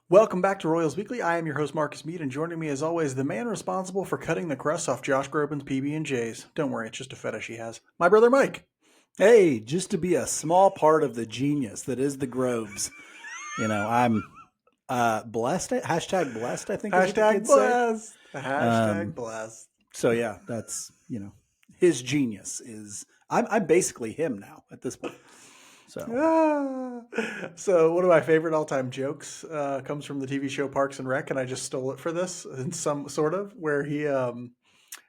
Welcome back to Royals Weekly. I am your host, Marcus Mead, and joining me as always, the man responsible for cutting the crust off Josh Groban's PB&Js. Don't worry, it's just a fetish he has. My brother Mike. Hey, just to be a small part of the genius that is the Grobes, I'm blessed. Hashtag blessed, I think is what the Hashtag kids say. blessed. Hashtag Um, blessed. so yeah, that's his genius is. I'm basically him now at this point. So So one of my favorite all-time jokes comes from the TV show Parks and Rec, and I just stole it for this in some sort of where Jean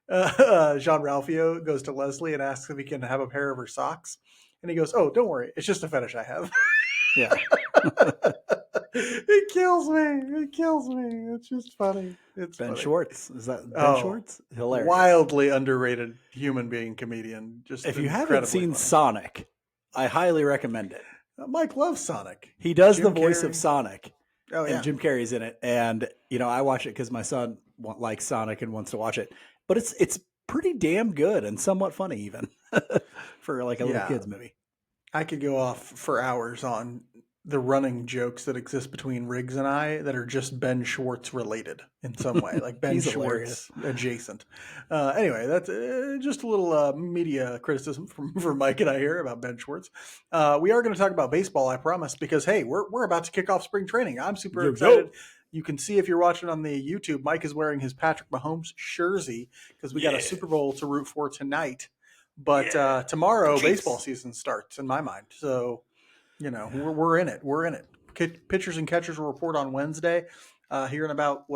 Ralphio goes to Leslie and asks if he can have a pair of her socks, and he goes, "Oh, don't worry, it's just a fetish I have." yeah, It kills me. It kills me. It's just funny. It's Ben funny. Schwartz, is that Ben Oh, Schwartz? Hilarious. wildly underrated human being comedian. Just If you haven't incredibly seen funny. Sonic, I highly recommend it. Mike loves Sonic. He does Jim the voice Carrey. of Sonic. Oh yeah. And Jim Carrey's in it. And I watch it because my son likes Sonic and wants to watch it. But it's pretty damn good and somewhat funny even for like a little kids movie. I could go off for hours on the running jokes that exist between Riggs and I that are just Ben Schwartz related in some way, like Ben He's Schwartz adjacent. Anyway, that's just a little media criticism from Mike and I here about Ben Schwartz. We are going to talk about baseball, I promise, because hey, we're about to kick off spring training. I'm super excited. You can see if you're watching on the YouTube, Mike is wearing his Patrick Mahomes jersey because we got a Super Bowl to root for tonight. But tomorrow, baseball season starts in my mind. So, we're in it. We're in it. Pitchers and catchers will report on Wednesday. Here in about,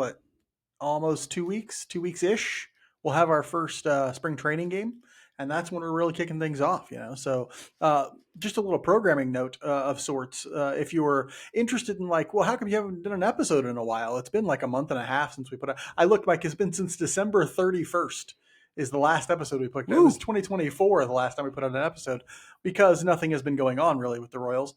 almost 2 weeks, 2 weeks ish, we'll have our first spring training game. And that's when we're really kicking things off, So, just a little programming note of sorts. If you were interested in, how come you haven't done an episode in a while? It's been like a month and a half since we put out. I looked, Mike, it's been since December 31st is the last episode we put out. It was 2024 the last time we put out an episode because nothing has been going on really with the Royals.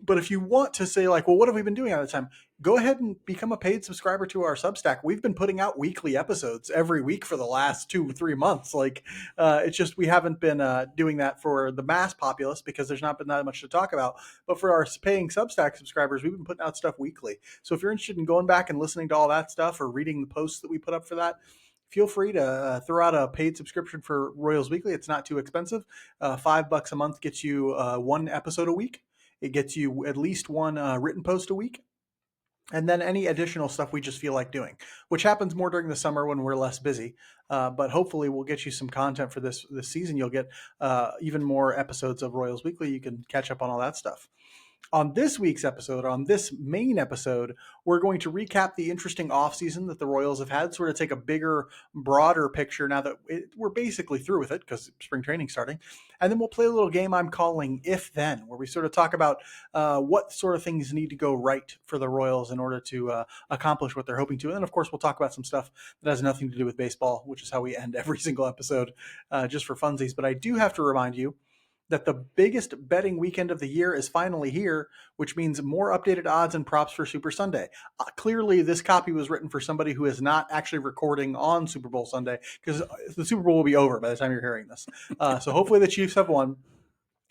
But if you want to say what have we been doing at the time? Go ahead and become a paid subscriber to our Substack. We've been putting out weekly episodes every week for the last 2-3 months. It's just we haven't been doing that for the mass populace because there's not been that much to talk about. But for our paying Substack subscribers, we've been putting out stuff weekly. So if you're interested in going back and listening to all that stuff or reading the posts that we put up for that, feel free to throw out a paid subscription for Royals Weekly. It's not too expensive. $5 a month gets you one episode a week. It gets you at least one written post a week. And then any additional stuff we just feel like doing, which happens more during the summer when we're less busy. But hopefully we'll get you some content for this season. You'll get even more episodes of Royals Weekly. You can catch up on all that stuff. On this week's episode, on this main episode, we're going to recap the interesting offseason that the Royals have had, sort of take a bigger, broader picture now that we're basically through with it because spring training's starting. And then we'll play a little game I'm calling If Then, where we sort of talk about what sort of things need to go right for the Royals in order to accomplish what they're hoping to. And then, of course, we'll talk about some stuff that has nothing to do with baseball, which is how we end every single episode, just for funsies. But I do have to remind you that the biggest betting weekend of the year is finally here, which means more updated odds and props for Super Sunday. Clearly, this copy was written for somebody who is not actually recording on Super Bowl Sunday because the Super Bowl will be over by the time you're hearing this. So hopefully the Chiefs have won.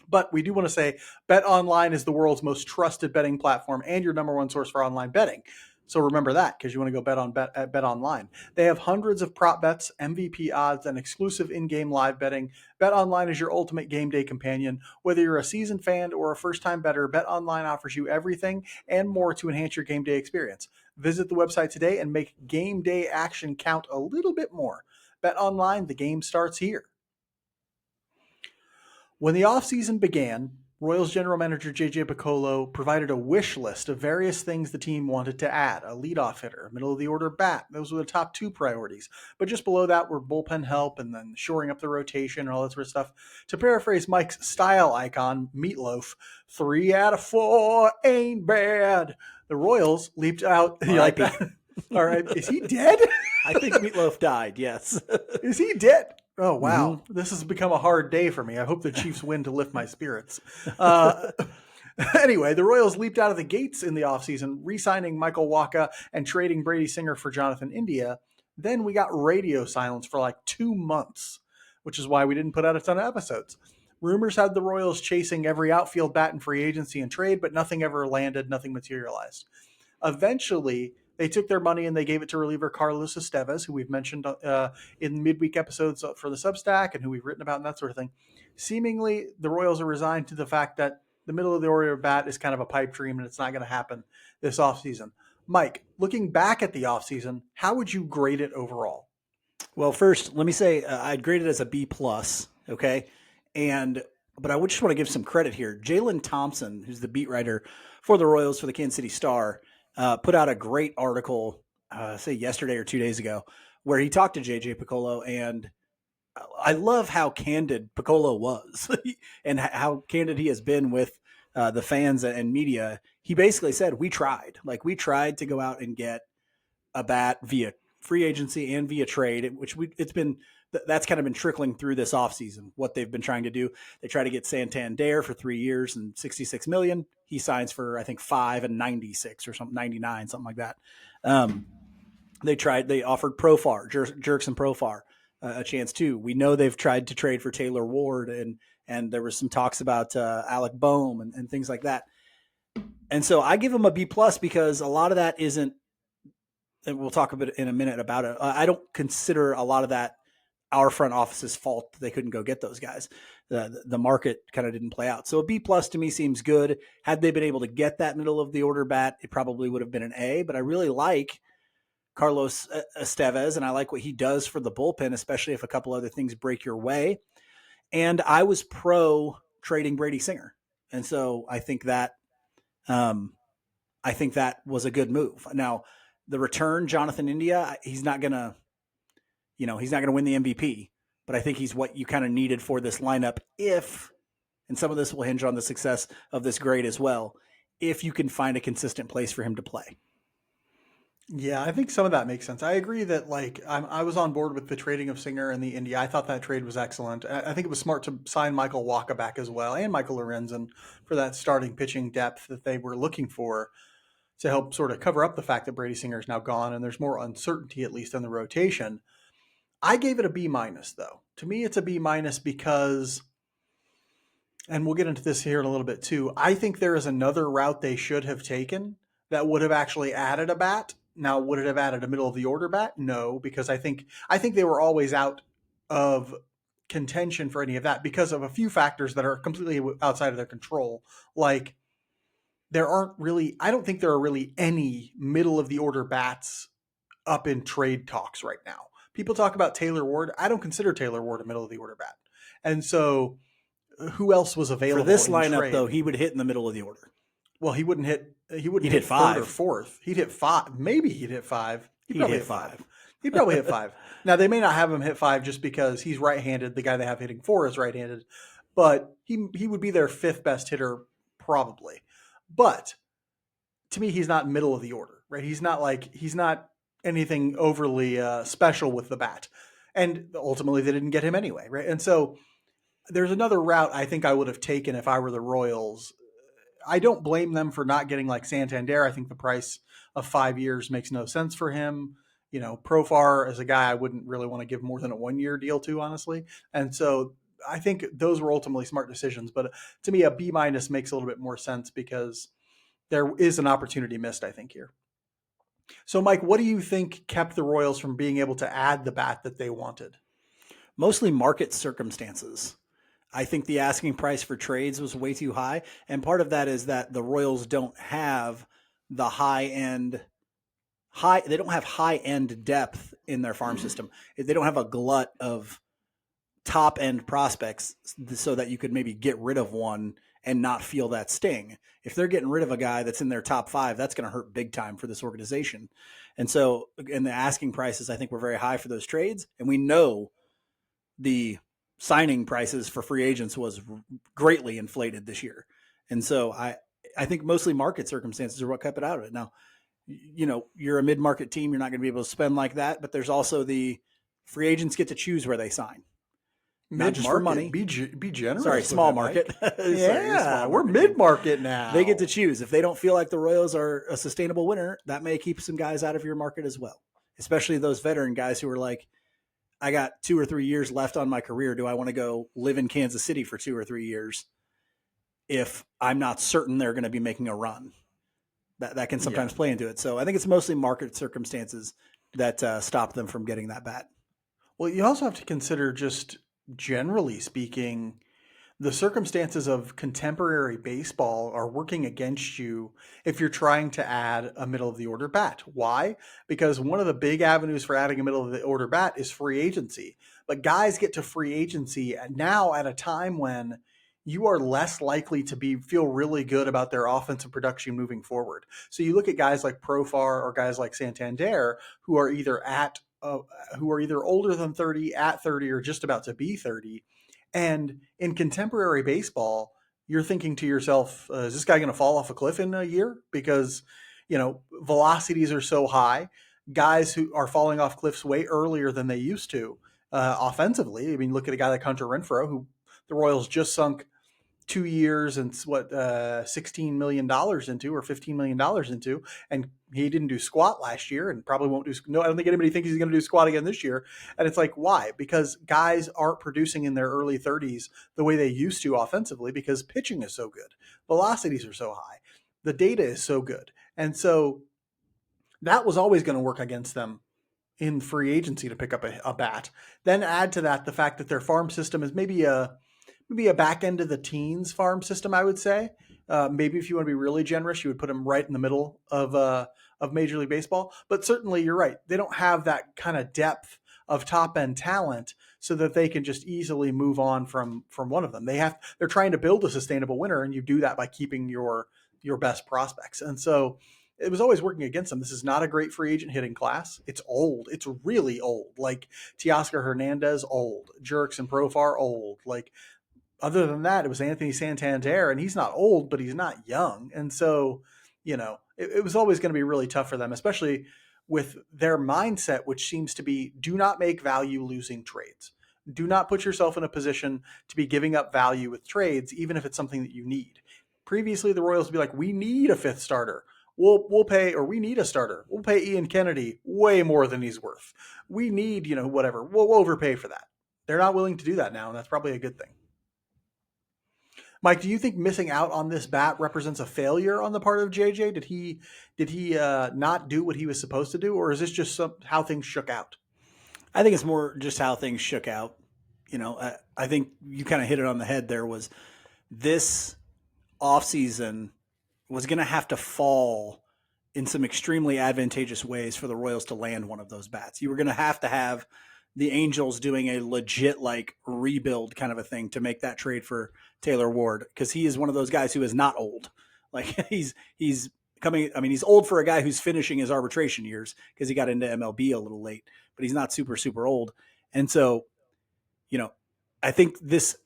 But we do want to say BetOnline is the world's most trusted betting platform and your number one source for online betting. So remember that because you want to go at BetOnline. They have hundreds of prop bets, MVP odds, and exclusive in-game live betting. BetOnline is your ultimate game day companion. Whether you're a seasoned fan or a first-time bettor, BetOnline offers you everything and more to enhance your game day experience. Visit the website today and make game day action count a little bit more. BetOnline, the game starts here. When the offseason began, Royals general manager J.J. Picollo provided a wish list of various things the team wanted to add. A leadoff hitter, middle of the order bat. Those were the top two priorities. But just below that were bullpen help and then shoring up the rotation and all that sort of stuff. To paraphrase Mike's style icon, Meatloaf, 3 out of 4 ain't bad. The Royals leaped out. R.I.P. All right. Is he dead? I think Meatloaf died, yes. Is he dead? Oh, wow. Mm-hmm. This has become a hard day for me. I hope the Chiefs win to lift my spirits. Anyway, the Royals leaped out of the gates in the offseason, re-signing Michael Wacha and trading Brady Singer for Jonathan India. Then we got radio silence for 2 months, which is why we didn't put out a ton of episodes. Rumors had the Royals chasing every outfield bat in free agency and trade, but nothing ever landed, nothing materialized. Eventually, they took their money and they gave it to reliever Carlos Estevez, who we've mentioned in midweek episodes for the Substack and who we've written about and that sort of thing. Seemingly, the Royals are resigned to the fact that the middle of the order bat is kind of a pipe dream and it's not going to happen this offseason. Mike, looking back at the offseason, how would you grade it overall? Well, first, let me say I'd grade it as a B plus. Okay, but I would just want to give some credit here. Jalen Thompson, who's the beat writer for the Royals for the Kansas City Star, put out a great article, say yesterday or 2 days ago, where he talked to JJ Piccolo, and I love how candid Piccolo was and how candid he has been with the fans and media. He basically said, we tried to go out and get a bat via free agency and via trade, that's kind of been trickling through this offseason, what they've been trying to do. They try to get Santander for 3 years and $66 million. He signs for, I think, 5 and 96 or something, 99, something like that. They offered Profar, Jerks and Profar a chance too. We know they've tried to trade for Taylor Ward, and there was some talks about Alec Boehm and things like that. And so I give him a B plus because a lot of that isn't, and we'll talk a bit in a minute about it. I don't consider a lot of that our front office's fault that they couldn't go get those guys. The market kind of didn't play out. So a B plus to me seems good. Had they been able to get that middle of the order bat, it probably would have been an A, but I really like Carlos Estevez, and I like what he does for the bullpen, especially if a couple other things break your way. And I was pro trading Brady Singer. And so I think that was a good move. Now, the return, Jonathan India, he's not going to win the MVP, but I think he's what you kind of needed for this lineup and some of this will hinge on the success of this grade as well, if you can find a consistent place for him to play. Yeah, I think some of that makes sense. I agree that I was on board with the trading of Singer and the India. I thought that trade was excellent. I think it was smart to sign Michael Wacha back as well and Michael Lorenzen for that starting pitching depth that they were looking for to help sort of cover up the fact that Brady Singer is now gone and there's more uncertainty, at least in the rotation. I gave it a B minus though. To me, it's a B minus because, and we'll get into this here in a little bit too, I think there is another route they should have taken that would have actually added a bat. Now, would it have added a middle of the order bat? No, because I think they were always out of contention for any of that because of a few factors that are completely outside of their control. Like I don't think there are really any middle of the order bats up in trade talks right now. People talk about Taylor Ward. I don't consider Taylor Ward a middle of the order bat. And so who else was available for this lineup trade? Though? He would hit in the middle of the order. Well, he wouldn't hit 5 or 4th. He'd hit 5. Maybe he'd hit 5. He'd probably hit 5. He'd probably hit 5. Now, they may not have him hit 5 just because he's right-handed. The guy they have hitting 4 is right-handed. But he would be their 5th best hitter probably. But to me, he's not middle of the order, right? He's not anything overly special with the bat. And ultimately, they didn't get him anyway, right? And so there's another route I think I would have taken if I were the Royals. I don't blame them for not getting like Santander. I think the price of 5 years makes no sense for him. You know, Profar as a guy I wouldn't really want to give more than a 1-year deal to, honestly. And so I think those were ultimately smart decisions. But to me, a B minus makes a little bit more sense because there is an opportunity missed, I think, here. So, Mike, what do you think kept the Royals from being able to add the bat that they wanted? Mostly market circumstances. I think the asking price for trades was way too high. And part of that is that the Royals don't have the high-end depth in their farm system. They don't have a glut of top-end prospects so that you could maybe get rid of one and not feel that sting. If they're getting rid of a guy that's in their top 5, that's going to hurt big time for this organization. And so, and the asking prices, I think, were very high for those trades. And we know the signing prices for free agents was greatly inflated this year. And so I think mostly market circumstances are what kept it out of it. Now, you know, you're a mid-market team. You're not going to be able to spend like that, but there's also the free agents get to choose where they sign. Not just for money. Be generous. Sorry, small market. We're mid-market now. They get to choose. If they don't feel like the Royals are a sustainable winner, that may keep some guys out of your market as well, especially those veteran guys who are like, I got 2 or 3 years left on my career. Do I want to go live in Kansas City for 2 or 3 years if I'm not certain they're going to be making a run? That can Yeah. sometimes play into it. So I think it's mostly market circumstances that stop them from getting that bat. Well, you also have to consider, just generally speaking, the circumstances of contemporary baseball are working against you if you're trying to add a middle of the order bat. Why? Because one of the big avenues for adding a middle of the order bat is free agency. But guys get to free agency now at a time when you are less likely to feel really good about their offensive production moving forward. So you look at guys like Profar or guys like Santander who are either older than 30, at 30, or just about to be 30. And in contemporary baseball, you're thinking to yourself, is this guy going to fall off a cliff in a year? Because, velocities are so high. Guys who are falling off cliffs way earlier than they used to offensively. I mean, look at a guy like Hunter Renfroe, who the Royals just sunk 2 years and $16 million into, or $15 million into, and he didn't do squat last year and probably won't do. No, I don't think anybody thinks he's going to do squat again this year. And it's like, why? Because guys aren't producing in their early 30s the way they used to offensively, because pitching is so good, velocities are so high, the data is so good, and so that was always going to work against them in free agency to pick up a bat. Then add to that the fact that their farm system is maybe a back end of the teens farm system, I would say. Maybe if you want to be really generous, you would put them right in the middle of Major League Baseball. But certainly, you're right; they don't have that kind of depth of top end talent, so that they can just easily move on from one of them. They're trying to build a sustainable winner, and you do that by keeping your best prospects. And so it was always working against them. This is not a great free agent hitting class. It's old. It's really old. Like Teoscar Hernandez, old. Jerks and Profar, old. Like, other than that, it was Anthony Santander, and he's not old, but he's not young. And so, it was always going to be really tough for them, especially with their mindset, which seems to be, do not make value losing trades. Do not put yourself in a position to be giving up value with trades, even if it's something that you need. Previously, the Royals would be like, we need a fifth starter. We'll pay, or we need a starter. We'll pay Ian Kennedy way more than he's worth. We need, whatever. We'll overpay for that. They're not willing to do that now, and that's probably a good thing. Mike, do you think missing out on this bat represents a failure on the part of JJ? Did he not do what he was supposed to do, or is this just how things shook out? I think it's more just how things shook out. I think you kind of hit it on the head. There was this offseason was going to have to fall in some extremely advantageous ways for the Royals to land one of those bats. You were going to have the Angels doing a legit rebuild kind of a thing to make that trade for Taylor Ward, because he is one of those guys who is not old. Like he's coming. I mean, he's old for a guy who's finishing his arbitration years because he got into MLB a little late, but he's not super, super old. And so, I think this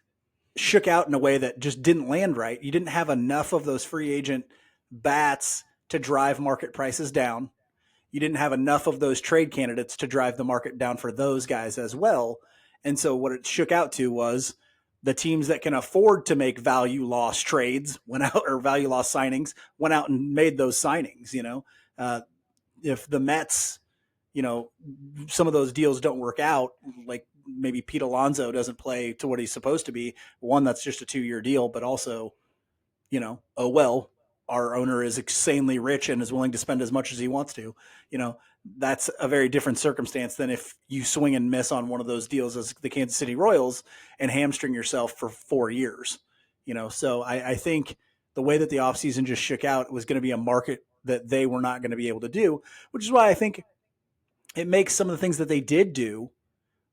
shook out in a way that just didn't land right. You didn't have enough of those free agent bats to drive market prices down. You didn't have enough of those trade candidates to drive the market down for those guys as well. And so what it shook out to was the teams that can afford to make value loss trades went out, or value loss signings went out and made those signings. If the Mets, some of those deals don't work out, like maybe Pete Alonso doesn't play to what he's supposed to be. One, that's just a 2-year deal, but also, oh, well, our owner is insanely rich and is willing to spend as much as he wants to. That's a very different circumstance than if you swing and miss on one of those deals as the Kansas City Royals and hamstring yourself for 4 years. So I think the way that the offseason just shook out was going to be a market that they were not going to be able to do, which is why I think it makes some of the things that they did do,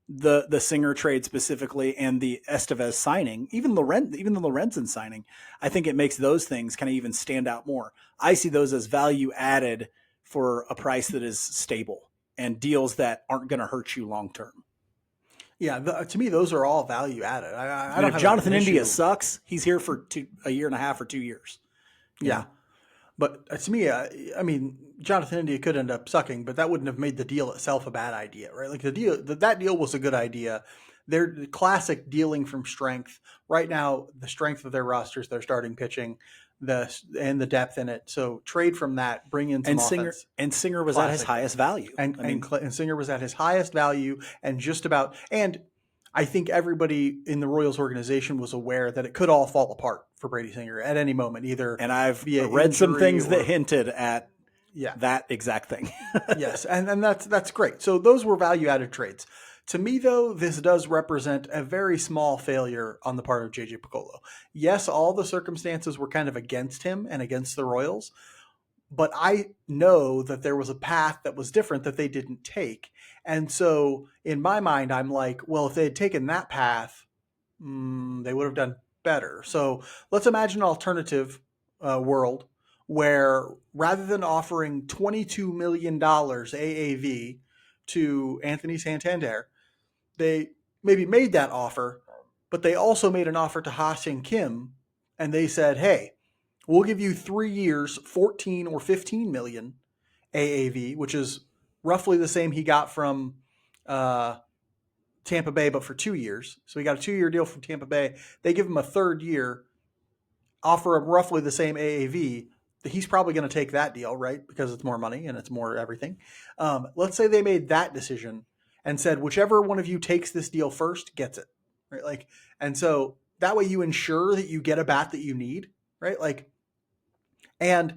the Singer trade specifically and the Estevez signing, even the Lorenzen signing, I think it makes those things kind of even stand out more. I see those as value added for a price that is stable and deals that aren't going to hurt you long term. Yeah, to me, those are all value added. I don't if have Jonathan an India issue. sucks, he's here for a year and a half or 2 years. Yeah. But to me, I mean, Jonathan India could end up sucking, but that wouldn't have made the deal itself a bad idea, right? Like that deal was a good idea. They're the classic dealing from strength. Right now, the strength of their rosters, their starting pitching, and the depth in it. So trade from that, bring in some offense. Singer was at his highest value. And Singer was at his highest value, and just about. And I think everybody in the Royals organization was aware that it could all fall apart for Brady Singer at any moment, either And I've via read some injury things or, that hinted at yeah, that exact thing. yes, and that's great. So those were value added trades. To me, though, this does represent a very small failure on the part of JJ Piccolo. Yes, all the circumstances were kind of against him and against the Royals, but I know that there was a path that was different that they didn't take. And so in my mind, I'm like, well, if they had taken that path, they would have done better. So let's imagine an alternative world where rather than offering $22 million AAV to Anthony Santander, they maybe made that offer, but they also made an offer to Ha-Seong Kim, and they said, hey, we'll give you 3 years, 14 or 15 million AAV, which is roughly the same he got from Tampa Bay, but for 2 years. So he got a 2-year deal from Tampa Bay. They give him a third year, offer him roughly the same AAV. He's probably going to take that deal, right? Because it's more money and it's more everything. Let's say they made that decision and said, whichever one of you takes this deal first gets it, right? Like, and so that way you ensure that you get a bat that you need, right? Like, and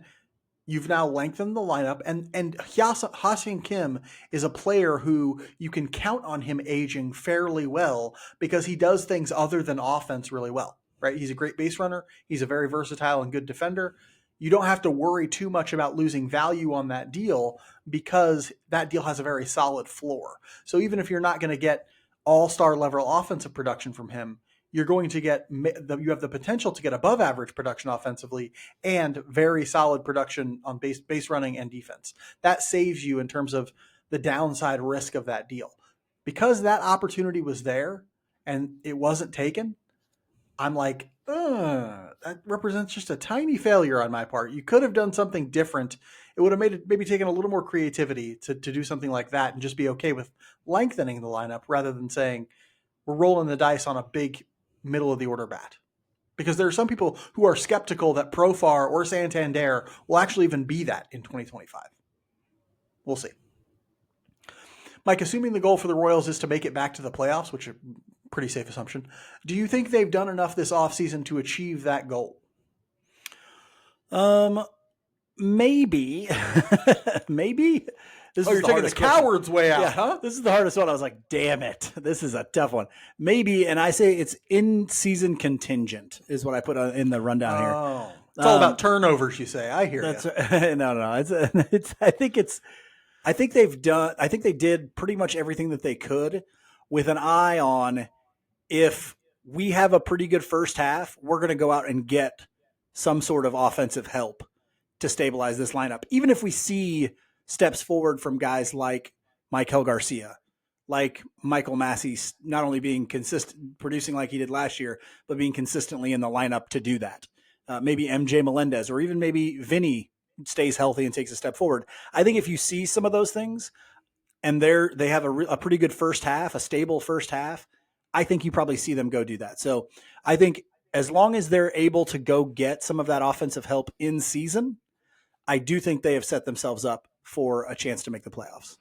you've now lengthened the lineup, and Ha-Seong Kim is a player who you can count on him aging fairly well because he does things other than offense really well, right? He's a great base runner. He's a very versatile and good defender. You don't have to worry too much about losing value on that deal because that deal has a very solid floor. So even if you're not going to get all-star level offensive production from him, you're going to get, you have the potential to get above average production offensively and very solid production on base running and defense. That saves you in terms of the downside risk of that deal. Because that opportunity was there and it wasn't taken, I'm like, that represents just a tiny failure on my part. You could have done something different. It would have made it maybe taken a little more creativity to do something like that and just be okay with lengthening the lineup rather than saying we're rolling the dice on a big middle of the order bat. Because there are some people who are skeptical that Profar or Santander will actually even be that in 2025. We'll see. Mike, assuming the goal for the Royals is to make it back to the playoffs, which is a pretty safe assumption, do you think they've done enough this offseason to achieve that goal? Maybe. Maybe. You're taking the coward's way out, huh? This is the hardest one. I was like, damn it. This is a tough one. Maybe, and I say it's in-season contingent is what I put in the rundown here. Oh. It's all about turnovers, you say. I hear you. No. I think they did pretty much everything that they could with an eye on if we have a pretty good first half, we're going to go out and get some sort of offensive help to stabilize this lineup. Even if we see steps forward from guys like Maikel Garcia, like Michael Massey, not only being consistent, producing like he did last year, but being consistently in the lineup to do that. Maybe MJ Melendez, or even maybe Vinny stays healthy and takes a step forward. I think if you see some of those things and they have a pretty good first half, a stable first half, I think you probably see them go do that. So I think as long as they're able to go get some of that offensive help in season, I do think they have set themselves up for a chance to make the playoffs.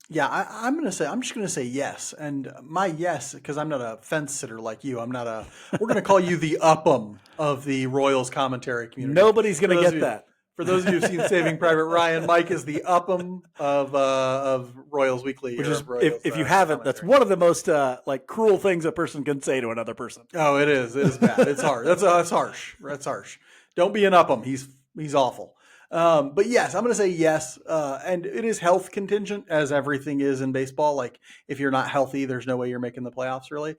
Yeah, I'm just going to say yes. And my yes, because I'm not a fence sitter like you, we're going to call you the Upham of the Royals commentary community. Nobody's going to get that. For those of you who've seen Saving Private Ryan, Mike is the Upham of Royals Weekly. Which is, Royals, if you haven't, commentary. That's one of the most cruel things a person can say to another person. Oh, it is. It is bad. It's hard. That's harsh. That's harsh. Don't be an Upham. He's awful. But yes, I'm going to say yes. And it is health contingent, as everything is in baseball. Like, if you're not healthy, there's no way you're making the playoffs, really.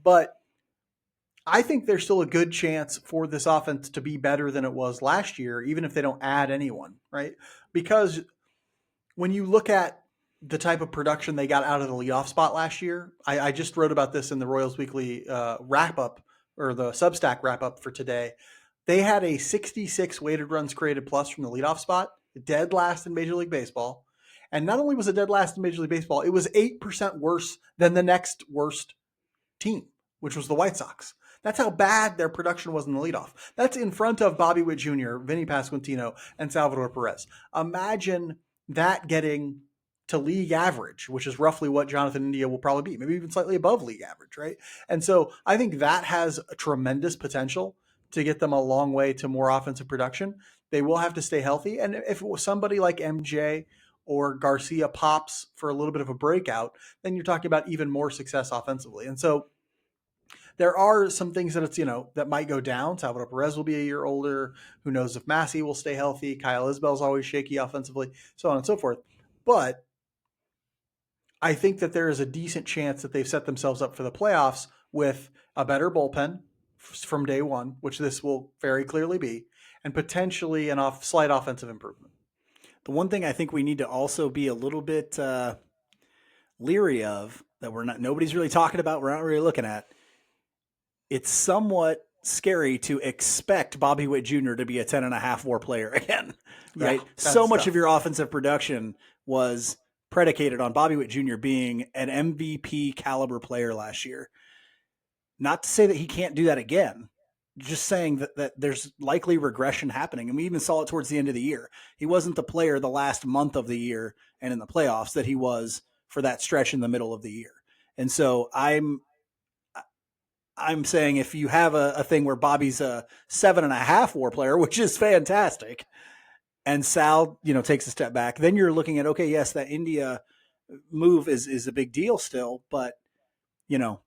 But I think there's still a good chance for this offense to be better than it was last year, even if they don't add anyone, right? Because when you look at the type of production they got out of the leadoff spot last year, I just wrote about this in the Royals Weekly wrap-up, or the Substack wrap-up for today. They had a 66 weighted runs created plus from the leadoff spot, dead last in Major League Baseball. And not only was it dead last in Major League Baseball, it was 8% worse than the next worst team, which was the White Sox. That's how bad their production was in the leadoff. That's in front of Bobby Witt Jr., Vinny Pasquantino, and Salvador Perez. Imagine that getting to league average, which is roughly what Jonathan India will probably be, maybe even slightly above league average, right? And so I think that has a tremendous potential to get them a long way to more offensive production. They will have to stay healthy. And if somebody like MJ or Garcia pops for a little bit of a breakout, then you're talking about even more success offensively. And so there are some things that that might go down. Salvador Perez will be a year older. Who knows if Massey will stay healthy? Kyle Isbell's always shaky offensively, so on and so forth. But I think that there is a decent chance that they've set themselves up for the playoffs with a better bullpen from day one, which this will very clearly be, and potentially slight offensive improvement. The one thing I think we need to also be a little bit leery of that nobody's really talking about, we're not really looking at. It's somewhat scary to expect Bobby Witt Jr. to be a 10.5 WAR player again, right? Yeah, so much of your offensive production was predicated on Bobby Witt Jr. being an MVP caliber player last year. Not to say that he can't do that again, just saying that there's likely regression happening. And we even saw it towards the end of the year. He wasn't the player the last month of the year and in the playoffs that he was for that stretch in the middle of the year. And so I'm saying if you have a thing where Bobby's a 7.5 WAR player, which is fantastic, and Sal, takes a step back, then you're looking at, okay, yes, that India move is a big deal still, but you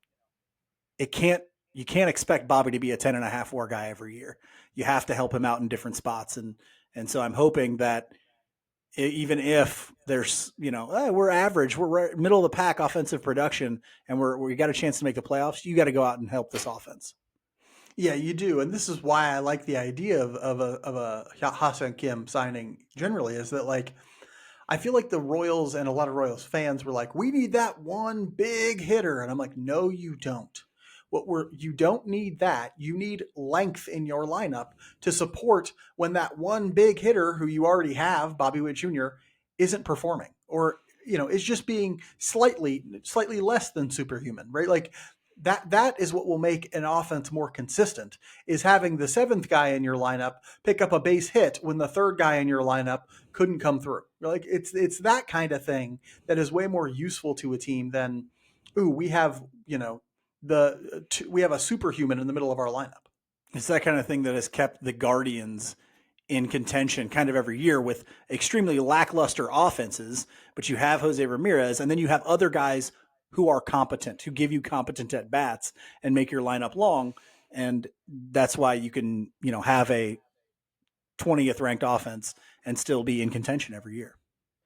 can't expect Bobby to be a 10.5 WAR guy every year. You have to help him out in different spots. And so I'm hoping that even if there's, we're average, we're middle of the pack offensive production, and we got a chance to make the playoffs, you got to go out and help this offense. Yeah, you do. And this is why I like the idea of a Ha-Seong Kim signing generally, is that I feel like the Royals and a lot of Royals fans were like, we need that one big hitter. And I'm like, no, you don't. You don't need that. You need length in your lineup to support when that one big hitter who you already have, Bobby Witt Jr., isn't performing or, is just being slightly less than superhuman, right? That is what will make an offense more consistent, is having the seventh guy in your lineup pick up a base hit when the third guy in your lineup couldn't come through. It's that kind of thing that is way more useful to a team than, we have, we have a superhuman in the middle of our lineup. It's that kind of thing that has kept the Guardians in contention kind of every year with extremely lackluster offenses, but you have Jose Ramirez, and then you have other guys who are competent, who give you competent at bats and make your lineup long. And that's why you can, have a 20th ranked offense and still be in contention every year.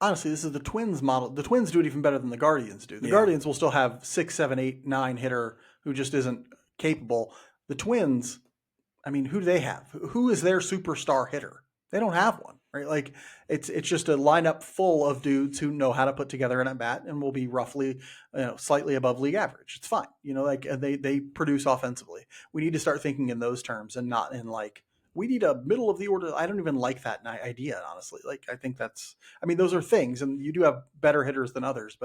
Honestly, this is the Twins model. The Twins do it even better than the Guardians do. The Guardians will still have 6, 7, 8, 9 hitter who just isn't capable. The Twins, I mean, who do they have? Who is their superstar hitter? They don't have one, right? It's just a lineup full of dudes who know how to put together an at bat and will be roughly, slightly above league average. It's fine, and they produce offensively. We need to start thinking in those terms and not in we need a middle of the order. I don't even like that idea, honestly. I think those are things, and you do have better hitters than others,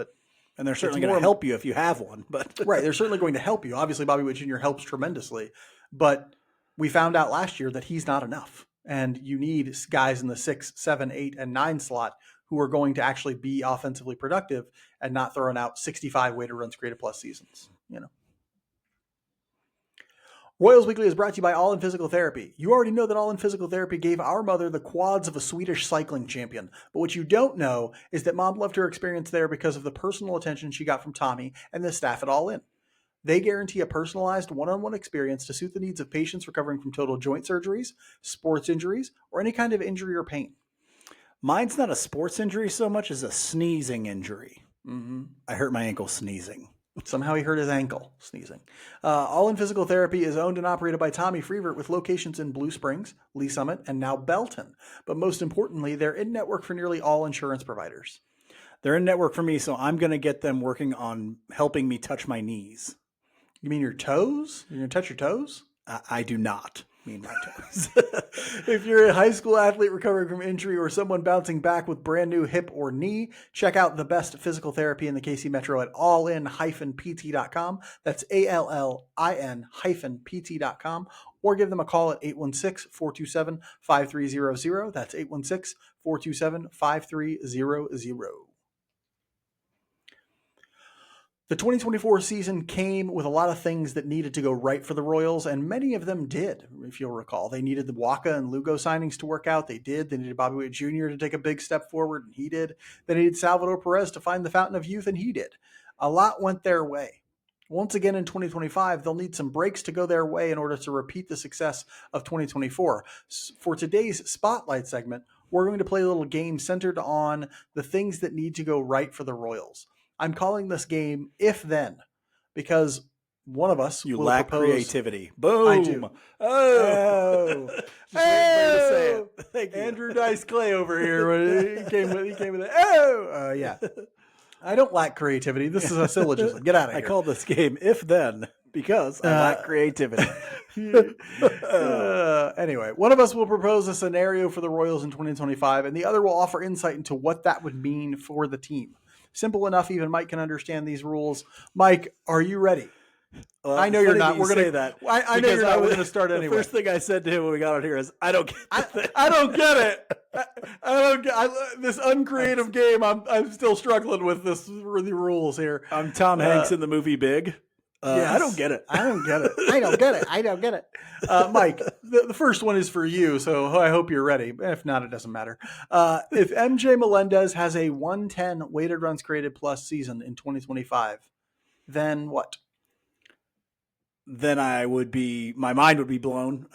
and they're certainly going to help you if you have one. But right, they're certainly going to help you. Obviously, Bobby Witt Jr. helps tremendously, but we found out last year that he's not enough, and you need guys in the 6, 7, 8, and 9 slot who are going to actually be offensively productive and not throwing out 65 weighted runs created plus seasons. Royals Weekly is brought to you by All In Physical Therapy. You already know that All In Physical Therapy gave our mother the quads of a Swedish cycling champion. But what you don't know is that Mom loved her experience there because of the personal attention she got from Tommy and the staff at All In. They guarantee a personalized one-on-one experience to suit the needs of patients recovering from total joint surgeries, sports injuries, or any kind of injury or pain. Mine's not a sports injury so much as a sneezing injury. Mm-hmm. I hurt my ankle sneezing. Somehow he hurt his ankle sneezing. All In Physical Therapy is owned and operated by Tommy Freevert with locations in Blue Springs, Lee Summit, and now Belton. But most importantly, they're in-network for nearly all insurance providers. They're in-network for me, so I'm going to get them working on helping me touch my knees. You mean your toes? You're going to touch your toes? I do not mean my toes. If you're a high school athlete recovering from injury or someone bouncing back with brand new hip or knee, check out the best physical therapy in the KC Metro at allin-pt.com. That's ALLIN-pt.com. Or give them a call at 816-427-5300. That's 816-427-5300. The 2024 season came with a lot of things that needed to go right for the Royals, and many of them did, if you'll recall. They needed the Waka and Lugo signings to work out. They did. They needed Bobby Witt Jr. to take a big step forward, and he did. They needed Salvador Perez to find the fountain of youth, and he did. A lot went their way. Once again in 2025, they'll need some breaks to go their way in order to repeat the success of 2024. For today's Spotlight segment, we're going to play a little game centered on the things that need to go right for the Royals. I'm calling this game If Then because one of us You will lack propose, creativity. Boom. I do. Oh. Just waiting for you to say Oh! it. Thank you. Andrew Dice Clay over here. He came with it. Oh! Yeah. I don't lack creativity. This is a syllogism. Get out of I here. called this game If Then because I lack creativity. Anyway, one of us will propose a scenario for the Royals in 2025, and the other will offer insight into what that would mean for the team. Simple enough, even Mike can understand these rules. Mike, are you ready? Well, I know you're funny not. that We're say gonna. that. I know you're not. We're going to start The anyway. first thing I said to him when we got on here is, "I don't get I don't get it. I don't get this uncreative game. I'm still struggling with the rules here. I'm Tom Hanks in the movie Big. Yes. I don't get it. I don't get it. I don't get it. I don't get it. Mike, the first one is for you, so I hope you're ready. If not, it doesn't matter. If MJ Melendez has a 110 weighted runs created plus season in 2025, then what? Then my mind would be blown.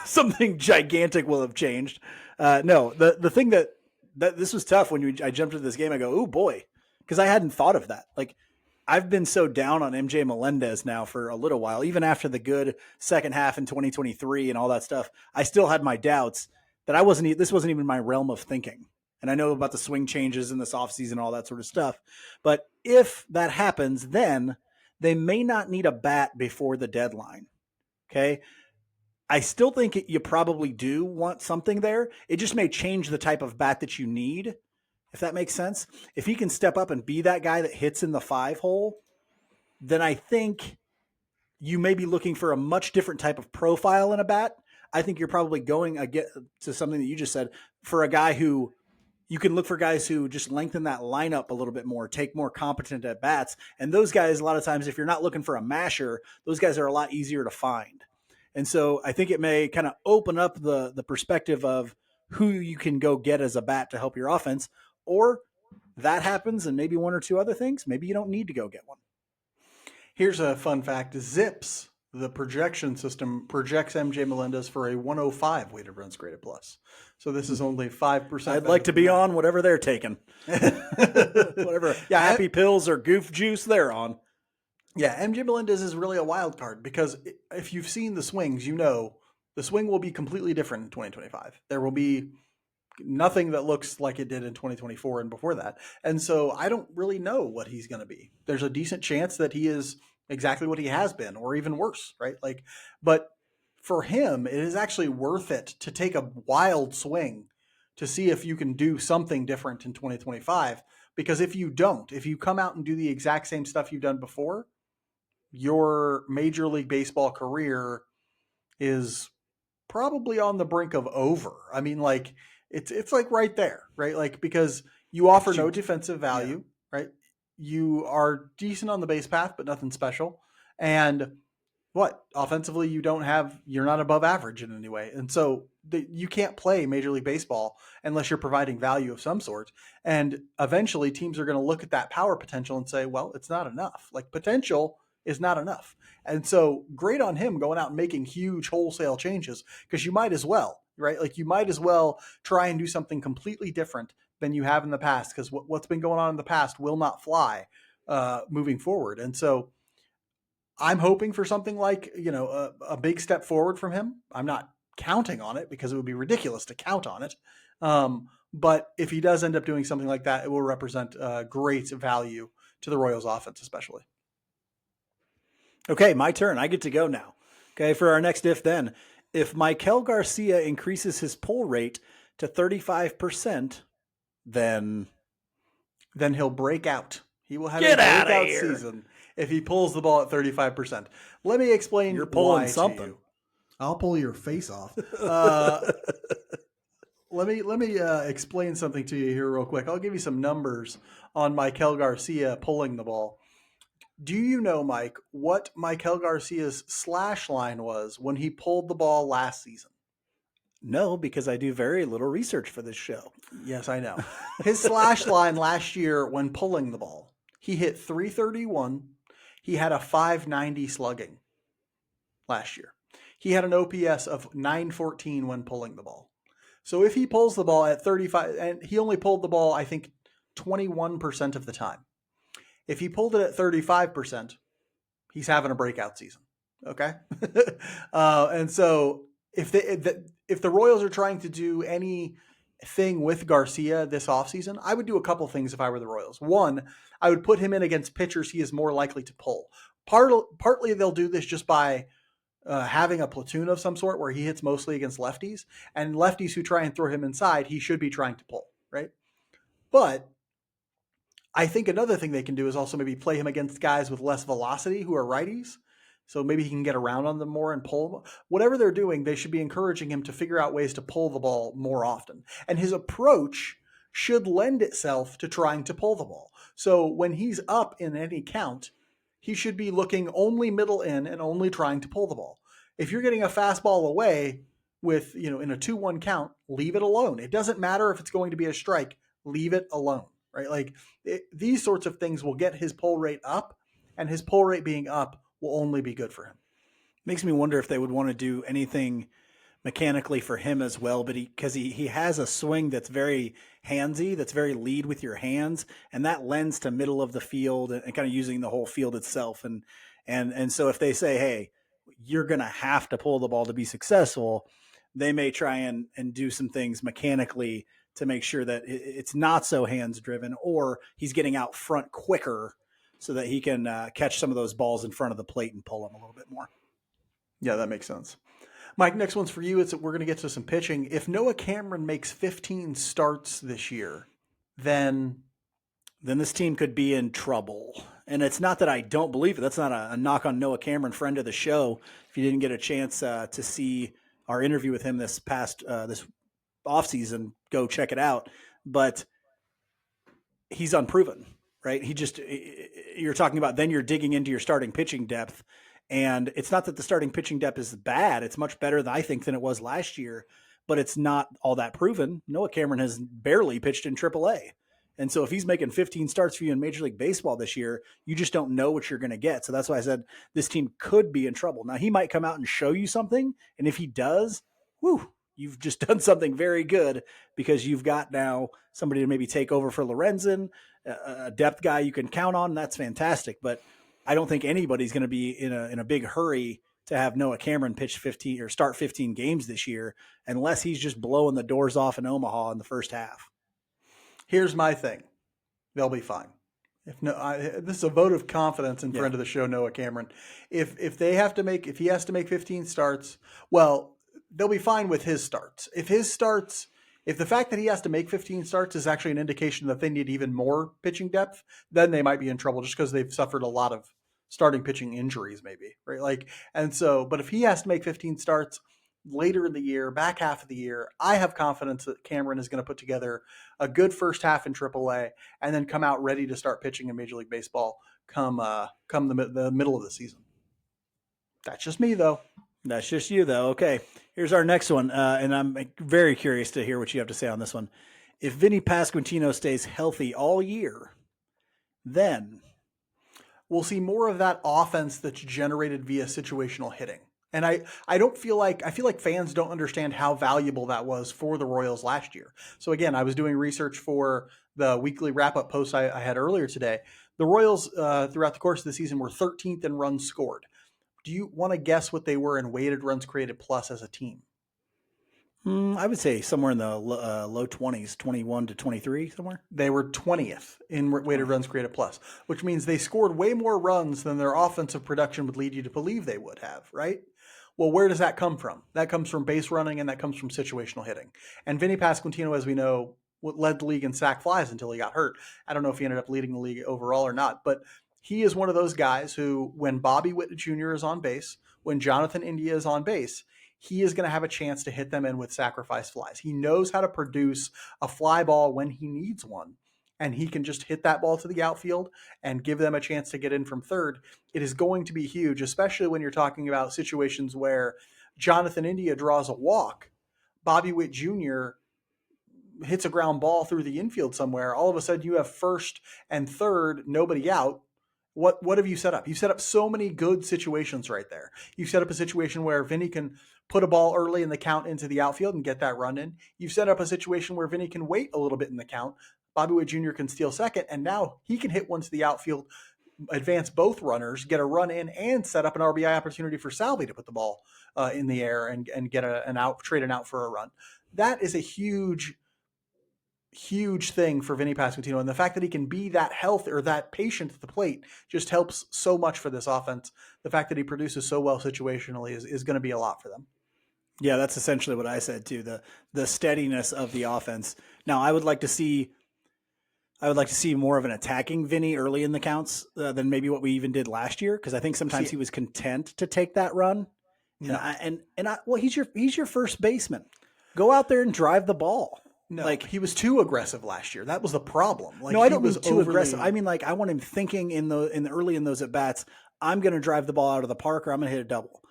Something gigantic will have changed. No, the thing that this was tough when I jumped into this game. I go, oh boy, because I hadn't thought of that. Like, I've been so down on MJ Melendez now for a little while, even after the good second half in 2023 and all that stuff. I still had my doubts that this wasn't even my realm of thinking. And I know about the swing changes in this offseason, all that sort of stuff. But if that happens, then they may not need a bat before the deadline. Okay. I still think you probably do want something there. It just may change the type of bat that you need, if that makes sense. If he can step up and be that guy that hits in the 5 hole, then I think you may be looking for a much different type of profile in a bat. I think you're probably going to something that you just said, for a guy who you can look for guys who just lengthen that lineup a little bit more, take more competent at bats. And those guys, a lot of times, if you're not looking for a masher, those guys are a lot easier to find. And so I think it may kind of open up the perspective of who you can go get as a bat to help your offense. Or that happens and maybe one or two other things. Maybe you don't need to go get one. Here's a fun fact. Zips, the projection system, projects MJ Melendez for a 105 weighted runs created plus. So this is only 5%. I'd like to be on whatever they're taking. Whatever happy pills or goof juice they're on. Yeah, MJ Melendez is really a wild card because if you've seen the swings, you know the swing will be completely different in 2025. There will be nothing that looks like it did in 2024 and before that. And so I don't really know what he's going to be. There's a decent chance that he is exactly what he has been or even worse, right? But for him, it is actually worth it to take a wild swing to see if you can do something different in 2025. Because if you don't, if you come out and do the exact same stuff you've done before, your Major League Baseball career is probably on the brink of over. I mean, it's like right there, right? Because you offer no defensive value, right? You are decent on the base path, but nothing special. And offensively, you're not above average in any way. And so you can't play Major League Baseball unless you're providing value of some sort. And eventually teams are going to look at that power potential and say, well, it's not enough. Potential is not enough. And so great on him going out and making huge wholesale changes, because you might as well, right? You might as well try and do something completely different than you have in the past, because what's been going on in the past will not fly moving forward. And so I'm hoping for something like, a big step forward from him. I'm not counting on it because it would be ridiculous to count on it. But if he does end up doing something like that, it will represent great value to the Royals offense, especially. Okay, my turn. I get to go now. Okay, for our next if then. If Maikel Garcia increases his pull rate to 35%, then he'll break out. He will have Get a outta breakout here. season if he pulls the ball at 35%. Let me explain. You're pulling why to something. you. I'll pull your face off. Let me explain something to you here real quick. I'll give you some numbers on Maikel Garcia pulling the ball. Do you know, Mike, what Michael Garcia's slash line was when he pulled the ball last season? No, because I do very little research for this show. Yes, I know. His slash line last year when pulling the ball, he hit 331. He had a 590 slugging last year. He had an OPS of 914 when pulling the ball. So if he pulls the ball at 35, and he only pulled the ball, I think, 21% of the time. If he pulled it at 35%, he's having a breakout season. Okay. And so if the Royals are trying to do anything with Garcia this offseason, I would do a couple things if I were the Royals. One, I would put him in against pitchers he is more likely to pull. Partly they'll do this just by having a platoon of some sort where he hits mostly against lefties, and lefties who try and throw him inside, he should be trying to pull, right? But I think another thing they can do is also maybe play him against guys with less velocity who are righties. So maybe he can get around on them more and pull. Whatever they're doing, they should be encouraging him to figure out ways to pull the ball more often. And his approach should lend itself to trying to pull the ball. So when he's up in any count, he should be looking only middle in and only trying to pull the ball. If you're getting a fastball away with, in a 2-1 count, leave it alone. It doesn't matter if it's going to be a strike, leave it alone, right? Like these sorts of things will get his pull rate up, and his pull rate being up will only be good for him. Makes me wonder if they would want to do anything mechanically for him as well, but because he has a swing that's very handsy, that's very lead with your hands, and that lends to middle of the field and kind of using the whole field itself. And so if they say, hey, you're going to have to pull the ball to be successful, they may try and do some things mechanically to make sure that it's not so hands driven, or he's getting out front quicker so that he can catch some of those balls in front of the plate and pull them a little bit more. Yeah, that makes sense. Mike, next one's for you. We're going to get to some pitching. If Noah Cameron makes 15 starts this year, then this team could be in trouble. And it's not that I don't believe it. That's not a knock on Noah Cameron, friend of the show. If you didn't get a chance to see our interview with him this past this offseason, go check it out. But he's unproven, right? You're talking about then you're digging into your starting pitching depth. And it's not that the starting pitching depth is bad. It's much better, I think, than it was last year, but it's not all that proven. Noah Cameron has barely pitched in AAA. And so if he's making 15 starts for you in Major League Baseball this year, you just don't know what you're going to get. So that's why I said this team could be in trouble. Now, he might come out and show you something. And if he does, you've just done something very good, because you've got now somebody to maybe take over for Lorenzen, a depth guy you can count on. And that's fantastic. But I don't think anybody's going to be in a big hurry to have Noah Cameron pitch 15 or start 15 games this year, unless he's just blowing the doors off in Omaha in the first half. Here's my thing. They'll be fine. This is a vote of confidence in friend of the show, Noah Cameron. If he has to make 15 starts, well, they'll be fine with his starts. If the fact that he has to make 15 starts is actually an indication that they need even more pitching depth, then they might be in trouble just because they've suffered a lot of starting pitching injuries, maybe, right? But if he has to make 15 starts later in the year, back half of the year, I have confidence that Cameron is going to put together a good first half in AAA and then come out ready to start pitching in Major League Baseball come the middle of the season. That's just me, though. That's just you, though. Okay, here's our next one, and I'm very curious to hear what you have to say on this one. If Vinny Pasquantino stays healthy all year, then we'll see more of that offense that's generated via situational hitting. And I feel like fans don't understand how valuable that was for the Royals last year. So again, I was doing research for the weekly wrap-up post I had earlier today. The Royals, throughout the course of the season, were 13th in runs scored. Do you want to guess what they were in weighted runs created plus as a team? I would say somewhere in the low 20s, 21 to 23, somewhere. They were 20th in weighted runs created plus, which means they scored way more runs than their offensive production would lead you to believe they would have, right? Well, where does that come from? That comes from base running, and that comes from situational hitting. And Vinny Pasquantino, as we know, led the league in sac flies until he got hurt. I don't know if he ended up leading the league overall or not, but he is one of those guys who, when Bobby Witt Jr. is on base, when Jonathan India is on base, he is going to have a chance to hit them in with sacrifice flies. He knows how to produce a fly ball when he needs one. and he can just hit that ball to the outfield and give them a chance to get in from third, it is going to be huge, especially when you're talking about situations where Jonathan India draws a walk, Bobby Witt Jr. hits a ground ball through the infield somewhere. All of a sudden, you have first and third, nobody out. What have you set up? You set up so many good situations right there. You set up a situation where Vinny can put a ball early in the count into the outfield and get that run in. You've set up a situation where Vinny can wait a little bit in the count. Bobby Witt Jr. can steal second, and now he can hit one to the outfield, advance both runners, get a run in, and set up an RBI opportunity for Salvi to put the ball in the air and get an out, trade an out for a run. That is a huge thing for Vinny Pasquantino, and the fact that he can be that health or that patient at the plate just helps so much for this offense. The fact that he produces so well situationally is going to be a lot for them. Yeah, that's essentially what I said too. The steadiness of the offense. Now, I would like to see more of an attacking Vinny early in the counts than maybe what we even did last year, because I think sometimes he was content to take that run. Yeah. Well, he's your first baseman. Go out there and drive the ball. No, like he was too aggressive last year. That was the problem. Like, no, I don't mean too aggressive. I mean, like, I want him thinking in the early in those at bats, I'm going to drive the ball out of the park or I'm going to hit a double.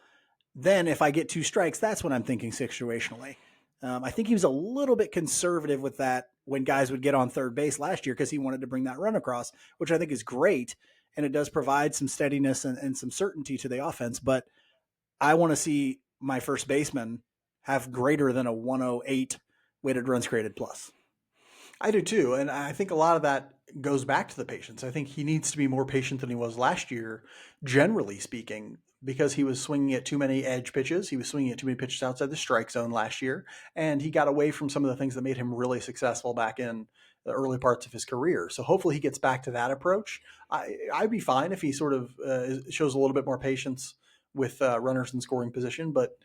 Then if I get 2 strikes, that's when I'm thinking situationally. I think he was a little bit conservative with that when guys would get on third base last year because he wanted to bring that run across, which I think is great. And it does provide some steadiness and some certainty to the offense. But I want to see my first baseman have greater than a 108 weighted runs created plus. I do too. And I think a lot of that goes back to the patience. I think he needs to be more patient than he was last year, generally speaking, because he was swinging at too many edge pitches. He was swinging at too many pitches outside the strike zone last year. And he got away from some of the things that made him really successful back in the early parts of his career. So hopefully he gets back to that approach. I'd be fine if he sort of shows a little bit more patience with runners in scoring position. But,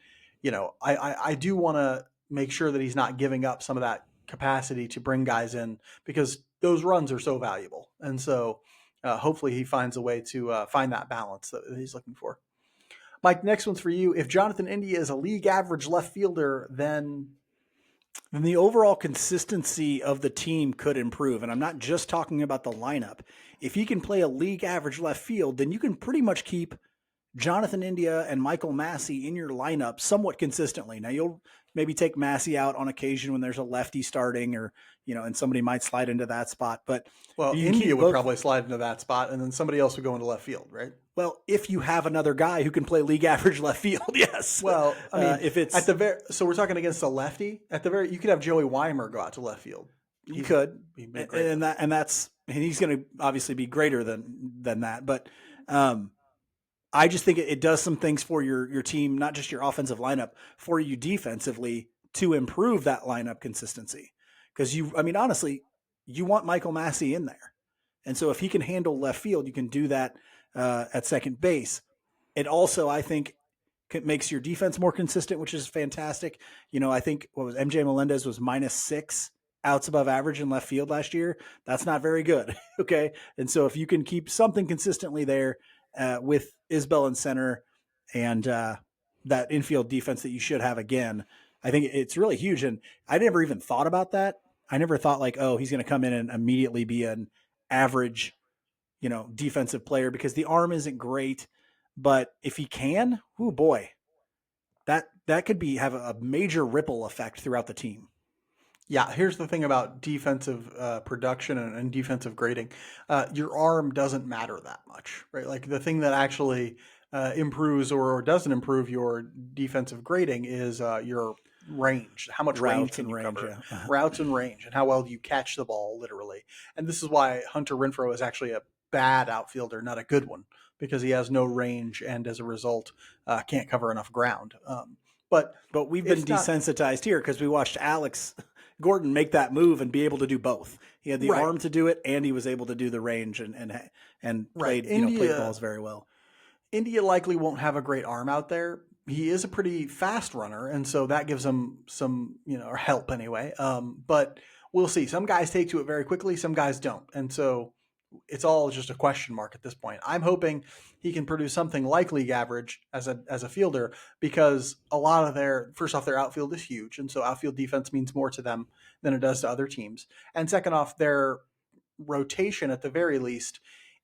I do want to make sure that he's not giving up some of that capacity to bring guys in, because those runs are so valuable. And so hopefully he finds a way to find that balance that he's looking for. Mike, next one's for you. If Jonathan India is a league average left fielder, then the overall consistency of the team could improve. And I'm not just talking about the lineup. If he can play a league average left field, then you can pretty much keep Jonathan India and Michael Massey in your lineup somewhat consistently. Now, you'll maybe take Massey out on occasion when there's a lefty starting, or and somebody might slide into that spot. But India would probably slide into that spot, and then somebody else would go into left field, right? Well, if you have another guy who can play league average left field, yes. Well, I mean, if it's at the very, so we're talking against a lefty at the very, you could have Joey Weimer go out to left field. You could, and he's going to obviously be greater than that, but. I just think it does some things for your team, not just your offensive lineup, for you defensively to improve that lineup consistency. Because honestly, you want Michael Massey in there. And so if he can handle left field, you can do that at second base. It also, I think, makes your defense more consistent, which is fantastic. I think MJ Melendez was -6 outs above average in left field last year. That's not very good. Okay. And so if you can keep something consistently there, with Isbell in center and that infield defense that you should have again, I think it's really huge. And I never even thought about that. I never thought he's going to come in and immediately be an average, defensive player, because the arm isn't great. But if he can, oh boy, that could have a major ripple effect throughout the team. Yeah, here's the thing about defensive production and defensive grading. Your arm doesn't matter that much, right? Like the thing that actually improves or doesn't improve your defensive grading is your range. How much range can you cover? Yeah. Routes and range, and how well do you catch the ball, literally. And this is why Hunter Renfroe is actually a bad outfielder, not a good one, because he has no range and as a result can't cover enough ground. But we've been desensitized here because we watched Alex Gordon make that move and be able to do both. He had the arm to do it, and he was able to do the range and played played balls very well. India likely won't have a great arm out there. He is a pretty fast runner, and so that gives him some or help anyway. But we'll see. Some guys take to it very quickly, some guys don't, and so it's all just a question mark at this point. I'm hoping he can produce something like league average as a fielder, because a lot of their outfield is huge. And so outfield defense means more to them than it does to other teams. And second off, their rotation at the very least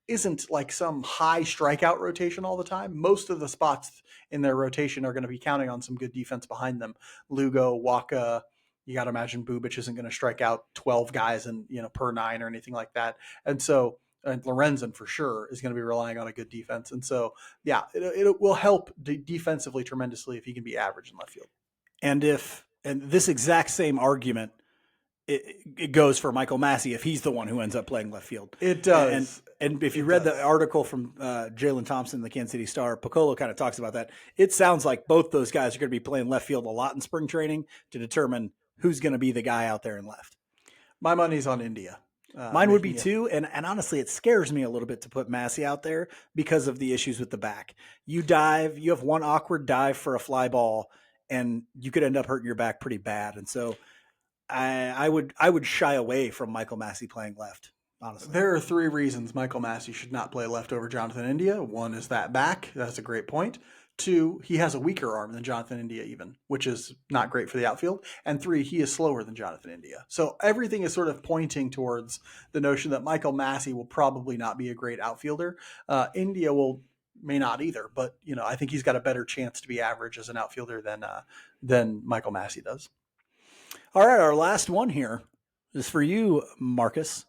isn't like some high strikeout rotation all the time. Most of the spots in their rotation are going to be counting on some good defense behind them. Lugo, Waka, you got to imagine Bubic isn't going to strike out 12 guys and per nine or anything like that. And so and Lorenzen for sure is going to be relying on a good defense. And so, yeah, it will help defensively tremendously if he can be average in left field. And this exact same argument, it goes for Michael Massey if he's the one who ends up playing left field. It does. And if you read the article from Jalen Thompson, the Kansas City Star, Piccolo kind of talks about that. It sounds like both those guys are going to be playing left field a lot in spring training to determine who's going to be the guy out there in left. My money's on India. Mine would be too, and honestly, it scares me a little bit to put Massey out there because of the issues with the back. You have one awkward dive for a fly ball, and you could end up hurting your back pretty bad. And so I would shy away from Michael Massey playing left, honestly. There are 3 reasons Michael Massey should not play left over Jonathan India. 1 is that back. That's a great point. 2, he has a weaker arm than Jonathan India even, which is not great for the outfield. And 3, he is slower than Jonathan India. So everything is sort of pointing towards the notion that Michael Massey will probably not be a great outfielder. India may not either, but I think he's got a better chance to be average as an outfielder than Michael Massey does. All right, our last one here is for you, Marcus.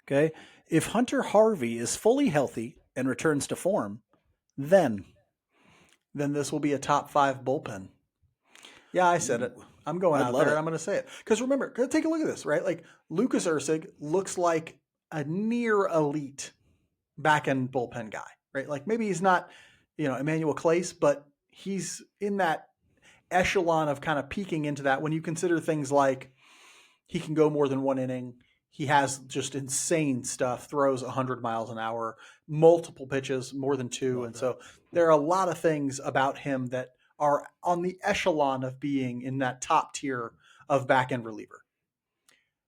Okay, if Hunter Harvey is fully healthy and returns to form, then this will be a top 5 bullpen. Yeah, I said it. I'm going out there and I'm going to say it. Because remember, take a look at this, right? Like Lucas Erceg looks like a near elite back end bullpen guy, right? Like maybe he's not, Emmanuel Clace, but he's in that echelon of kind of peeking into that when you consider things like he can go more than 1 inning. He has just insane stuff, throws 100 miles an hour, multiple pitches, more than 2. And so there are a lot of things about him that are on the echelon of being in that top tier of back-end reliever.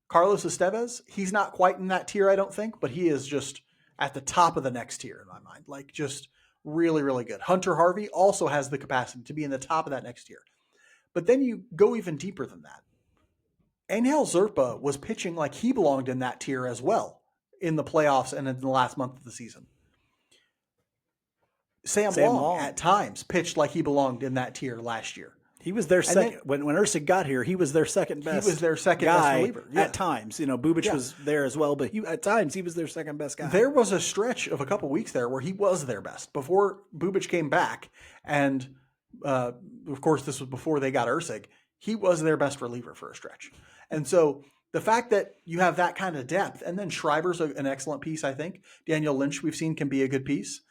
Carlos Estevez, he's not quite in that tier, I don't think, but he is just at the top of the next tier in my mind. Like just really, really good. Hunter Harvey also has the capacity to be in the top of that next tier. But then you go even deeper than that. Angel Zerpa was pitching like he belonged in that tier as well in the playoffs and in the last month of the season. Sam Long at times pitched like he belonged in that tier last year. He was their second. When Erceg got here, he was their second best. He was their second best reliever. Yeah. At times. Bubic was there as well, but at times he was their second best guy. There was a stretch of a couple weeks there where he was their best before Bubic came back. And of course, this was before they got Erceg. He was their best reliever for a stretch. And so the fact that you have that kind of depth, and then Schreiber's an excellent piece, I think. Daniel Lynch, we've seen, can be a good piece.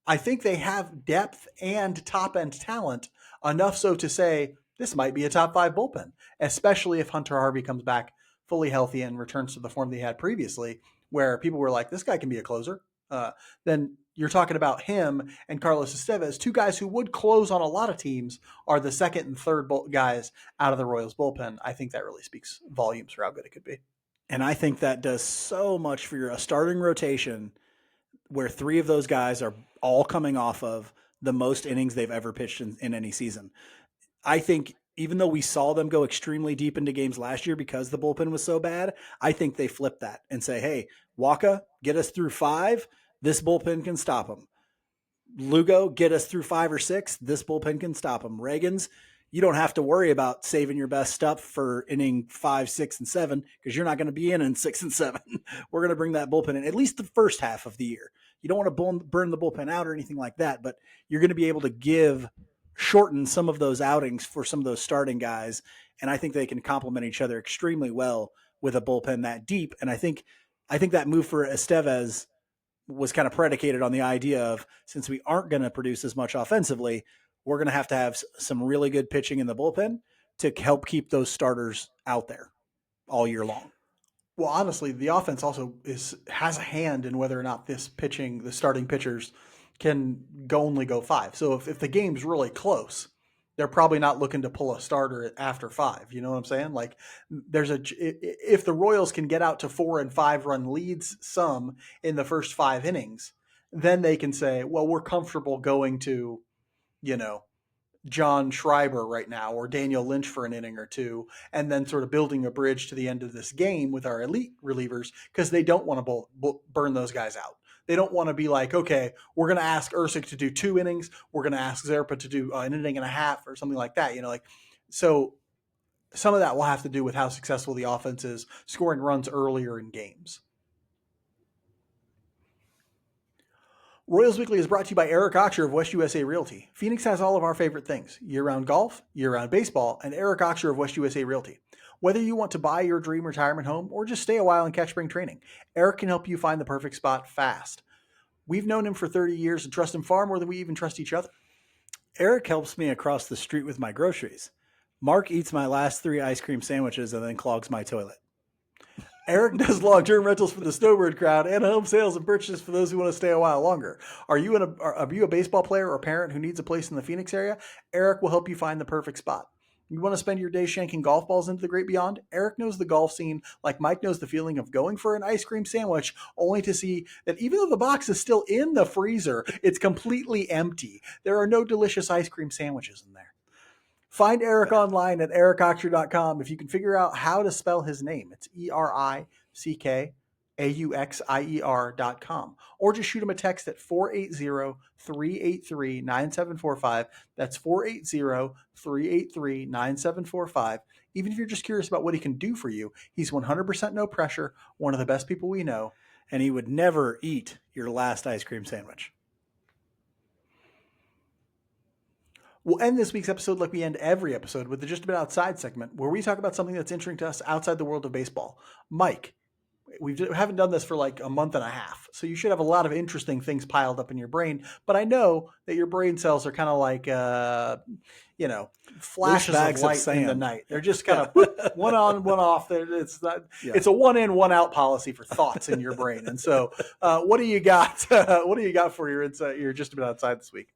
I think they have depth and top-end talent enough so to say this might be a top 5 bullpen, especially if Hunter Harvey comes back fully healthy and returns to the form that he had previously, where people were like, this guy can be a closer. Then you're talking about him and Carlos Estevez, 2 guys who would close on a lot of teams, are the second and third guys out of the Royals bullpen. I think that really speaks volumes for how good it could be. And I think that does so much for a starting rotation where 3 of those guys are all coming off of the most innings they've ever pitched in any season. I think even though we saw them go extremely deep into games last year because the bullpen was so bad, I think they flip that and say, hey, Waka, get us through 5. This bullpen can stop them. Lugo, get us through 5 or 6. This bullpen can stop them. Reagans, you don't have to worry about saving your best stuff for inning 5, 6, and 7 because you're not going to be in 6 and 7. We're going to bring that bullpen in at least the first half of the year. You don't want to burn the bullpen out or anything like that, but you're going to be able to shorten some of those outings for some of those starting guys. And I think they can complement each other extremely well with a bullpen that deep. And I think that move for Estevez was kind of predicated on the idea of, since we aren't going to produce as much offensively, we're going to have some really good pitching in the bullpen to help keep those starters out there all year long. Well, honestly, the offense also has a hand in whether or not the starting pitchers can only go 5. So if the game's really close, they're probably not looking to pull a starter after 5. You know what I'm saying? Like if the Royals can get out to 4 and 5 run leads some in the first 5 innings, then they can say, well, we're comfortable going to, John Schreiber right now or Daniel Lynch for an inning or two, and then sort of building a bridge to the end of this game with our elite relievers because they don't want to burn those guys out. They don't want to be like, okay, we're going to ask Ursic to do 2 innings. We're going to ask Zerpa to do an inning and a half or something like that. So some of that will have to do with how successful the offense is scoring runs earlier in games. Royals Weekly is brought to you by Eric Oxer of West USA Realty. Phoenix has all of our favorite things: year-round golf, year-round baseball, and Eric Oxer of West USA Realty. Whether you want to buy your dream retirement home or just stay a while and catch spring training, Eric can help you find the perfect spot fast. We've known him for 30 years and trust him far more than we even trust each other. Eric helps me across the street with my groceries. Mark eats my last 3 ice cream sandwiches and then clogs my toilet. Eric does long-term rentals for the snowbird crowd and home sales and purchases for those who want to stay a while longer. Are you a baseball player or parent who needs a place in the Phoenix area? Eric will help you find the perfect spot. You want to spend your day shanking golf balls into the great beyond? Eric knows the golf scene like Mike knows the feeling of going for an ice cream sandwich only to see that even though the box is still in the freezer, it's completely empty. There are no delicious ice cream sandwiches in there. Find Eric online at ericoxer.com. If you can figure out how to spell his name, it's ERICKAUXIER.com. Or just shoot him a text at 480-383-9745. That's 480-383-9745. Even if you're just curious about what he can do for you, he's 100% no pressure, one of the best people we know. And he would never eat your last ice cream sandwich. We'll end this week's episode like we end every episode with the Just a Bit Outside segment, where we talk about something that's interesting to us outside the world of baseball. Mike, we haven't done this for like a month and a half, so you should have a lot of interesting things piled up in your brain. But I know that your brain cells are kind of like, flashes of light in the night. They're just kind of one on, one off. It's not. Yeah. It's a one in, one out policy for thoughts in your brain. And so, what do you got? What do you got for your Just a Bit Outside this week?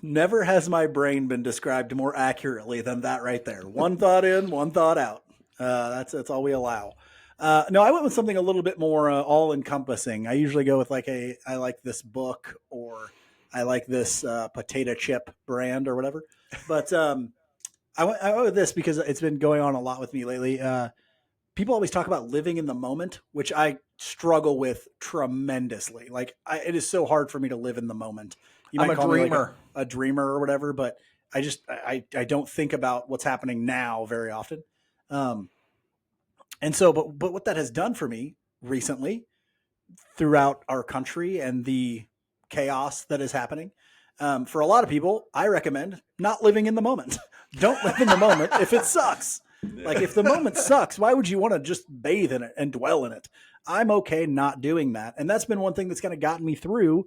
Never has my brain been described more accurately than that right there. One thought in, one thought out. That's all we allow. No, I went with something a little bit more all-encompassing. I usually go with I like this book, or I like this potato chip brand or whatever. But I went with this because it's been going on a lot with me lately. People always talk about living in the moment, which I struggle with tremendously. It is so hard for me to live in the moment. I'm a dreamer. A dreamer or whatever, but I don't think about what's happening now very often. And so, but what that has done for me recently throughout our country and the chaos that is happening, for a lot of people, I recommend not living in the moment. Don't live in the moment if it sucks. If the moment sucks, why would you want to just bathe in it and dwell in it? I'm okay not doing that. And that's been one thing that's kind of gotten me through.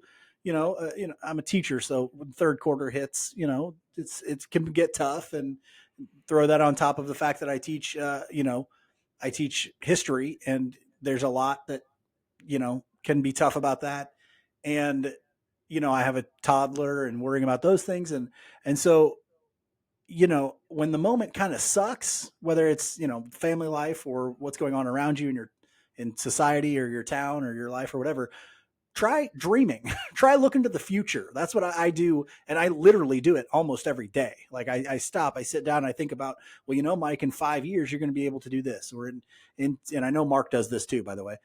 I'm a teacher, so when third quarter hits, it can get tough, and throw that on top of the fact that I teach, I teach history, and there's a lot that, can be tough about that. And, I have a toddler and worrying about those things. And so, when the moment kind of sucks, whether it's, family life or what's going on around you in society or your town or your life or whatever, try dreaming, try looking to the future. That's what I do. And I literally do it almost every day. I stop, I sit down, and I think about, Mike, in 5 years, you're going to be able to do this. Or and I know Mark does this too, by the way.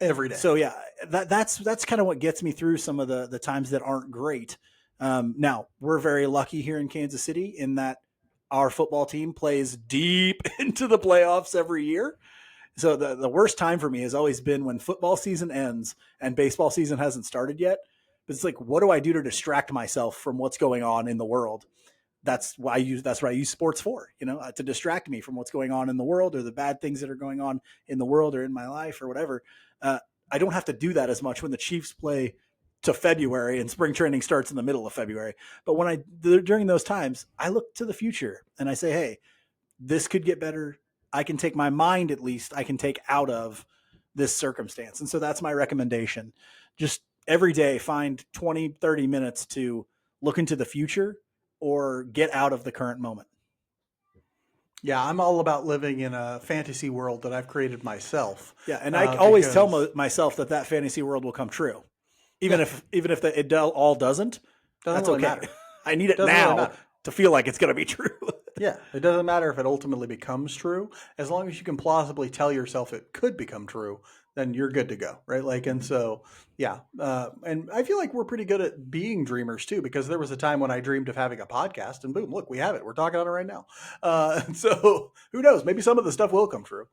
Every day. So yeah, that's kind of what gets me through some of the times that aren't great. Now we're very lucky here in Kansas City in that our football team plays deep into the playoffs every year. So the worst time for me has always been when football season ends and baseball season hasn't started yet. But it's like, what do I do to distract myself from what's going on in the world? That's what I use sports for, to distract me from what's going on in the world or the bad things that are going on in the world or in my life or whatever. I don't have to do that as much when the Chiefs play to February and spring training starts in the middle of February. But during those times, I look to the future and I say, hey, this could get better. I can take my mind, at least I can take out of this circumstance. And so that's my recommendation. Just every day, find 20, 30 minutes to look into the future or get out of the current moment. Yeah, I'm all about living in a fantasy world that I've created myself. Yeah, and I always tell myself that fantasy world will come true. Even if it all doesn't, that's really okay. Matter. I need it now. Really to feel like it's going to be true. Yeah, it doesn't matter if it ultimately becomes true. As long as you can plausibly tell yourself it could become true, then you're good to go, right? Like, and so, yeah. And I feel like we're pretty good at being dreamers too, because there was a time when I dreamed of having a podcast, and boom, look, we have it. We're talking on it right now. And so who knows? Maybe some of the stuff will come true.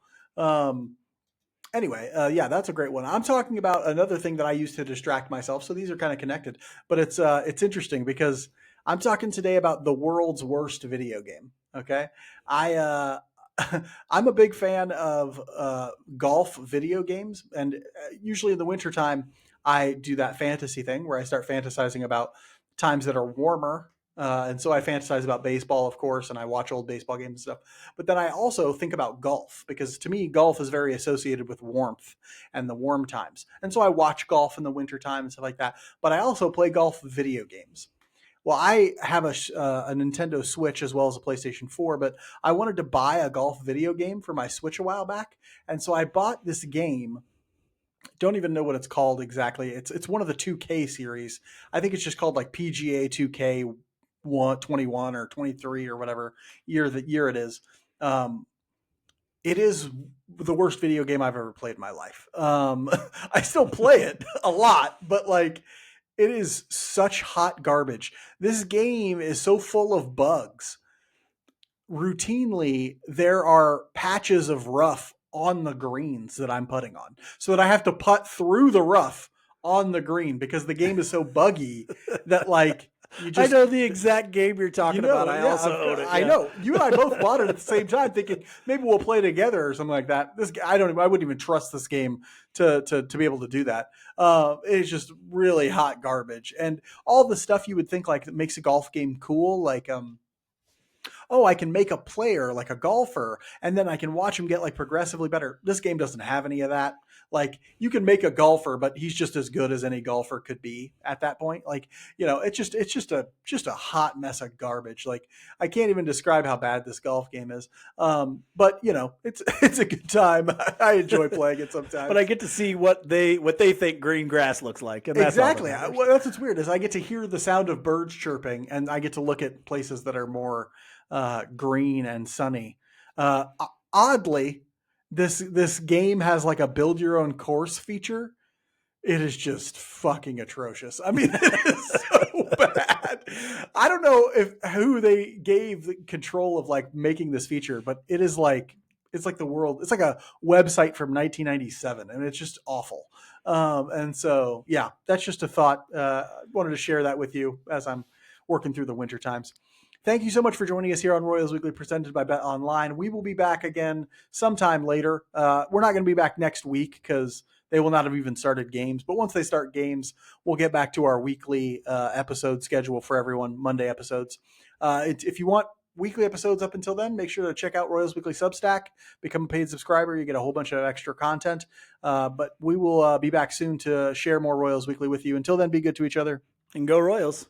Anyway, yeah, that's a great one. I'm talking about another thing that I use to distract myself. So these are kind of connected, but it's interesting because I'm talking today about the world's worst video game. Okay, I I'm a big fan of golf video games, and usually in the wintertime, I do that fantasy thing where I start fantasizing about times that are warmer. And so I fantasize about baseball, of course, and I watch old baseball games and stuff. But then I also think about golf because to me, golf is very associated with warmth and the warm times. And so I watch golf in the wintertime and stuff like that. But I also play golf video games. Well, I have a Nintendo Switch as well as a PlayStation 4, but I wanted to buy a golf video game for my Switch a while back. And so I bought this game. Don't even know what it's called exactly. It's one of the 2K series. I think it's just called like PGA 2K 21 or 23 or whatever year it is. It is the worst video game I've ever played in my life. I still play it a lot, but like it is such hot garbage. This game is so full of bugs. Routinely, there are patches of rough on the greens that I'm putting on, so that I have to putt through the rough on the green because the game is so buggy that like you just I know the exact game you're talking about. I also own it. I know you and I both bought it at the same time, thinking maybe we'll play together or something like that. I wouldn't even trust this game to be able to do that. It's just really hot garbage, and all the stuff you would think like that makes a golf game cool, like oh, I can make a player like a golfer and then I can watch him get like progressively better. This game doesn't have any of that. Like you can make a golfer, but he's just as good as any golfer could be at that point. Like, it's just a hot mess of garbage. Like I can't even describe how bad this golf game is. But it's a good time. I enjoy playing it sometimes. But I get to see what they think green grass looks like. And that's exactly. That's what's weird is I get to hear the sound of birds chirping and I get to look at places that are more green and sunny. Oddly, this game has like a build your own course feature. It is just fucking atrocious. I mean, it is so bad. I don't know who they gave the control of like making this feature, but it's like the world. It's like a website from 1997, and it's just awful. And so, yeah, that's just a thought. I wanted to share that with you as I'm working through the winter times. Thank you so much for joining us here on Royals Weekly presented by Bet Online. We will be back again sometime later. We're not going to be back next week because they will not have even started games. But once they start games, we'll get back to our weekly episode schedule for everyone, Monday episodes. If you want weekly episodes up until then, make sure to check out Royals Weekly Substack. Become a paid subscriber. You get a whole bunch of extra content. But we will be back soon to share more Royals Weekly with you. Until then, be good to each other. And go Royals.